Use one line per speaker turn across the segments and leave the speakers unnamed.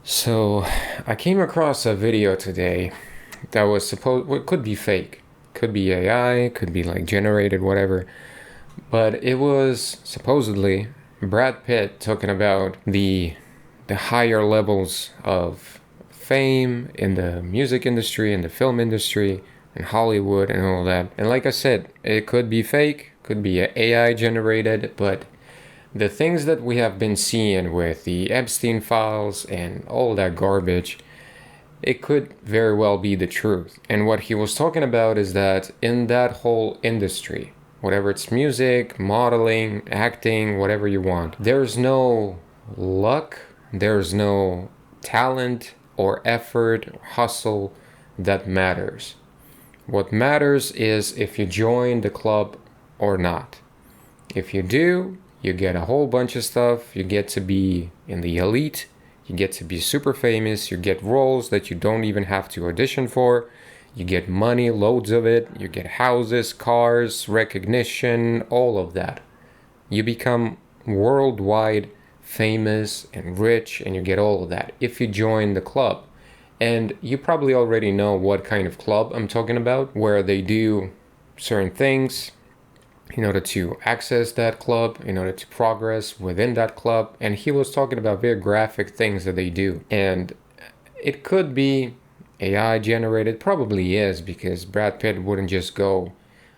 So, I came across a video today that was supposed, well, it could be fake, could be AI, could be like generated, whatever. But it was supposedly Brad Pitt talking about the higher levels of fame in the music industry, in the film industry, in Hollywood, and all that. And like I said, it could be fake, could be AI generated, but the things that we have been seeing with the Epstein files and all that garbage, it could very well be the truth. And what he was talking about is that in that whole industry, whatever it's music, modeling, acting, whatever you want, there's no luck, there's no talent or effort or hustle that matters. What matters is if you join the club or not. If you do, you get a whole bunch of stuff. You get to be in the elite. You get to be super famous. You get roles that you don't even have to audition for. You get money, loads of it. You get houses, cars, recognition, all of that. You become worldwide famous and rich, and you get all of that if you join the club. And you probably already know what kind of club I'm talking about, where they do certain things in order to access that club, in order to progress within that club. And he was talking about very graphic things that they do. And it could be AI generated, probably is, because Brad Pitt wouldn't just go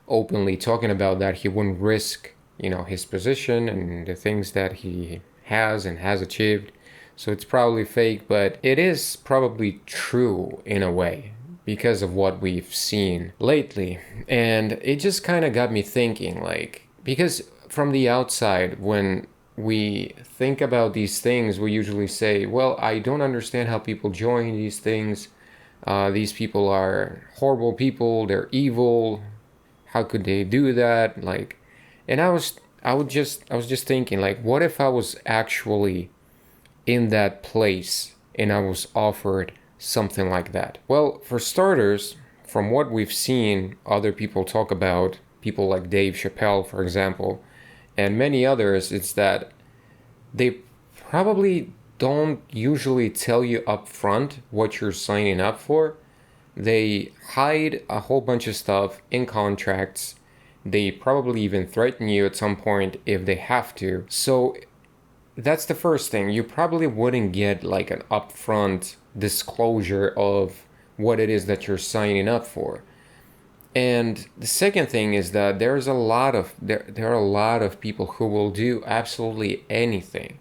openly talking about that. He wouldn't risk, his position and the things that he has and has achieved. So it's probably fake, but it is probably true in a way because of what we've seen lately. And it just kind of got me thinking, because from the outside, when we think about these things, we usually say, well, I don't understand how people join these things. These people are horrible people, they're evil. How could they do that? And I was just thinking, what if I was actually in that place and I was offered something like that? Well, for starters, from what we've seen other people talk about, people like Dave Chappelle, for example, and many others, it's that they probably don't usually tell you up front what you're signing up for. They hide a whole bunch of stuff in contracts. They probably even threaten you at some point if they have to. So that's the first thing. You probably wouldn't get like an upfront disclosure of what it is that you're signing up for. And the second thing is that there are a lot of people who will do absolutely anything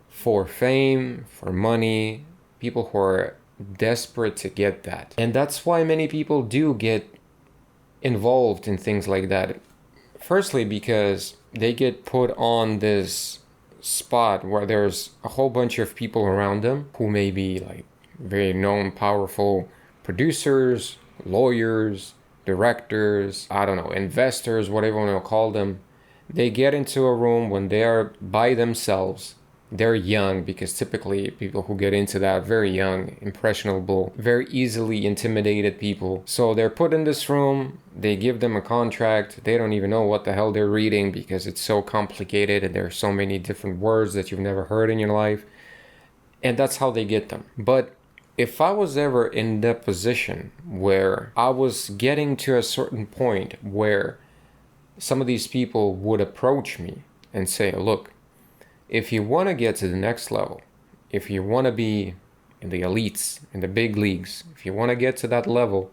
for fame, for money, people who are desperate to get that. And that's why many people do get involved in things like that. Firstly, because they get put on this spot where there's a whole bunch of people around them who may be like very known, powerful producers, lawyers, directors, I don't know, investors, whatever you want to call them. They get into a room when they are by themselves. They're young, because typically people who get into that are very young, impressionable, very easily intimidated people. So they're put in this room, they give them a contract, they don't even know what the hell they're reading because it's so complicated and there are so many different words that you've never heard in your life. And that's how they get them. But if I was ever in that position where I was getting to a certain point where some of these people would approach me and say, look, if you want to get to the next level, if you want to be in the elites, in the big leagues, if you want to get to that level,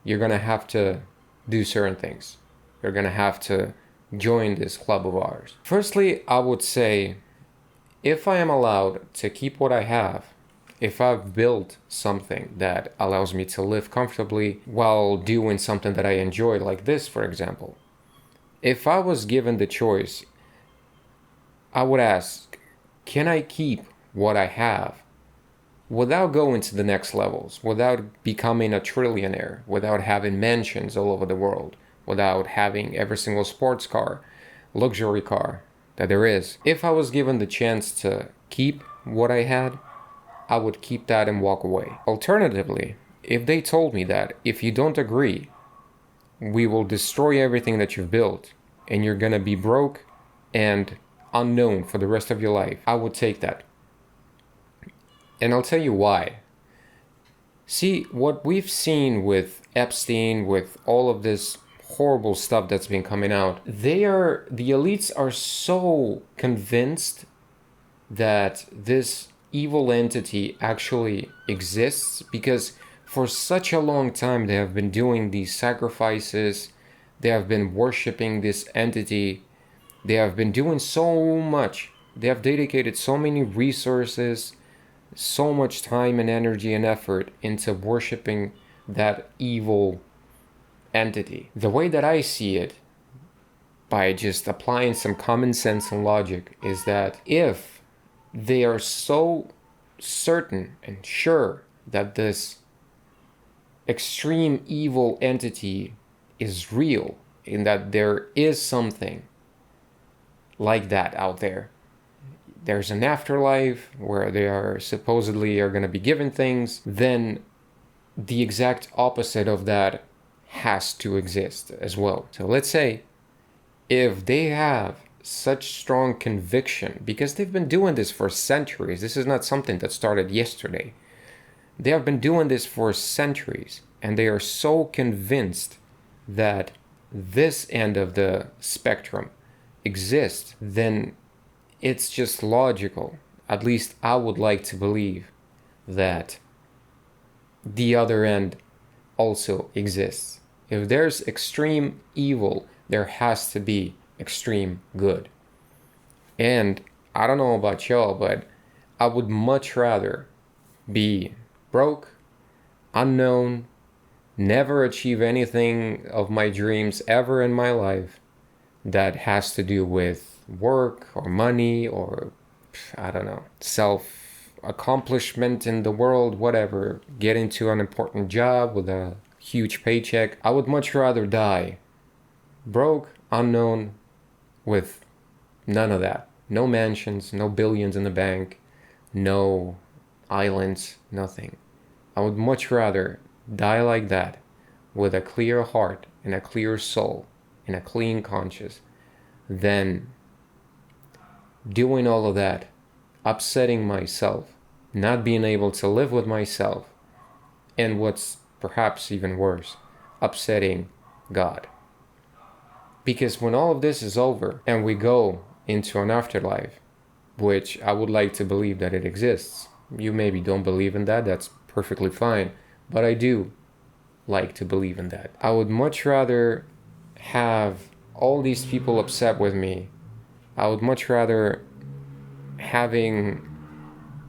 you're going to have to do certain things. You're going to have to join this club of ours. Firstly, I would say, if I am allowed to keep what I have, if I've built something that allows me to live comfortably while doing something that I enjoy, like this, for example, if I was given the choice, I would ask, can I keep what I have without going to the next levels, without becoming a trillionaire, without having mansions all over the world, without having every single sports car, luxury car that there is? If I was given the chance to keep what I had, I would keep that and walk away. Alternatively, if they told me that if you don't agree, we will destroy everything that you've built and you're gonna be broke and unknown for the rest of your life, I would take that. And I'll tell you why. See, what we've seen with Epstein, with all of this horrible stuff that's been coming out, the elites are so convinced that this evil entity actually exists because for such a long time they have been doing these sacrifices, they have been worshiping this entity, they have been doing so much, they have dedicated so many resources, so much time and energy and effort into worshiping that evil entity. The way that I see it, by just applying some common sense and logic, is that if they are so certain and sure that this extreme evil entity is real, in that there is something like that out there, there's an afterlife where they are supposedly are going to be given things, then the exact opposite of that has to exist as well. So let's say if they have such strong conviction, because they've been doing this for centuries, this is not something that started yesterday. They have been doing this for centuries, and they are so convinced that this end of the spectrum exists, then it's just logical. At least I would like to believe that the other end also exists. If there's extreme evil, there has to be extreme good. And I don't know about y'all, but I would much rather be broke, unknown, never achieve anything of my dreams ever in my life that has to do with work or money or, I don't know, self accomplishment in the world, whatever, get into an important job with a huge paycheck. I would much rather die broke, unknown, with none of that. No mansions, no billions in the bank, no islands, nothing. I would much rather die like that with a clear heart and a clear soul and a clean conscience than doing all of that, upsetting myself, not being able to live with myself, and what's perhaps even worse, upsetting God. Because when all of this is over and we go into an afterlife, which I would like to believe that it exists, you maybe don't believe in that, that's perfectly fine, but I do like to believe in that. I would much rather have all these people upset with me. I would much rather having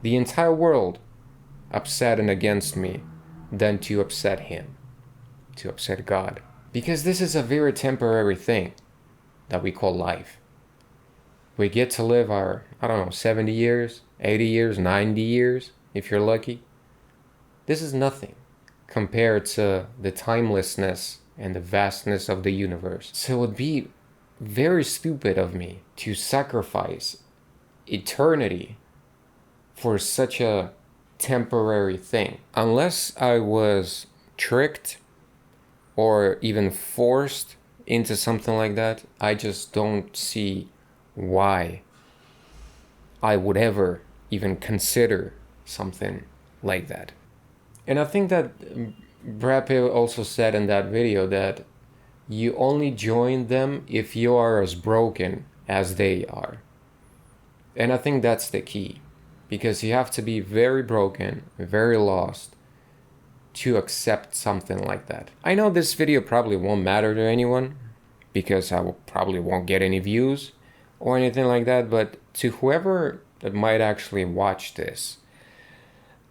the entire world upset and against me than to upset him, to upset God. Because this is a very temporary thing that we call life. We get to live our, 70 years, 80 years, 90 years, if you're lucky. This is nothing compared to the timelessness and the vastness of the universe. So it would be very stupid of me to sacrifice eternity for such a temporary thing. Unless I was tricked or even forced into something like that, I just don't see why I would ever even consider something like that. And I think that Brad Pitt also said in that video that you only join them if you are as broken as they are. And I think that's the key, because you have to be very broken, very lost to accept something like that. I know this video probably won't matter to anyone because I probably won't get any views or anything like that, but to whoever that might actually watch this,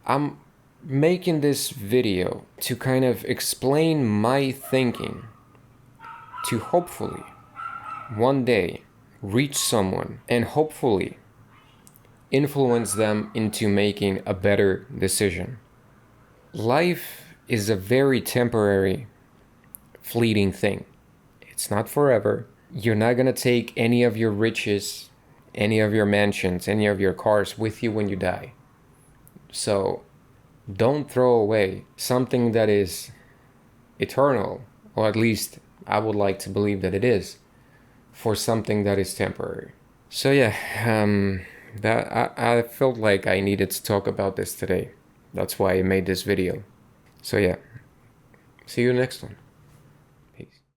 I'm making this video to kind of explain my thinking to hopefully one day reach someone and hopefully influence them into making a better decision. Life is a very temporary, fleeting thing. It's not forever. You're not gonna take any of your riches, any of your mansions, any of your cars with you when you die. So don't throw away something that is eternal, or at least I would like to believe that it is, for something that is temporary. So yeah, that I felt like I needed to talk about this today. That's why I made this video. So yeah, see you next one.